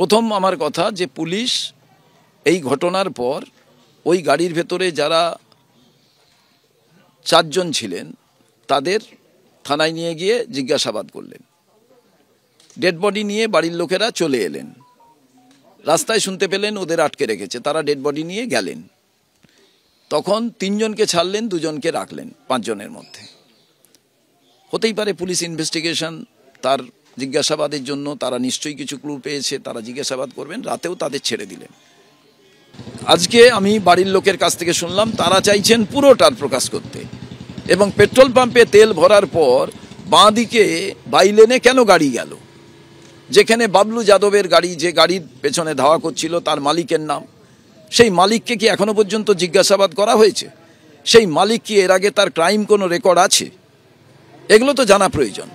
প্রথম আমার কথা যে পুলিশ এই ঘটনার পর ওই গাড়ির ভেতরে যারা 4 জন ছিলেন তাদের থানায় নিয়ে গিয়ে জিজ্ঞাসাবাদ করলেন। ডেড বডি নিয়ে বাড়ির লোকেরা চলে এলেন। রাস্তায় শুনতে পেলেন ওদের আটকে রেখেছে, তারা ডেড বডি নিয়ে গেলেন। তখন 3 জনকে ছাড়লেন, 2 জনকে রাখলেন 5 জনের মধ্যে। হতেই পারে পুলিশ ইনভেস্টিগেশন, তার জিজ্ঞাসাবাদের জন্য তারা নিশ্চয়ই কিছু ক্লু পেয়েছে, তারা জিজ্ঞাসাবাদ করবেন, রাতেও তাদের ছেড়ে দিলেন। আজকে আমি বাড়ির লোকের কাছ থেকে শুনলাম তারা চাইছেন পুরোটার প্রকাশ করতে, এবং পেট্রোল পাম্পে তেল ভরার পর বাঁ দিকে বাইলেনে কেন গাড়ি গেল, যেখানে বাবলু যাদবের গাড়ি, যে গাড়ির পেছনে ধাওয়া করছিল তার মালিকের নাম, সেই মালিককে কি এখনো পর্যন্ত জিজ্ঞাসাবাদ করা হয়েছে? সেই মালিক কি এর আগে তার ক্রাইম কোনো রেকর্ড আছে? এগুলো তো জানা প্রয়োজন।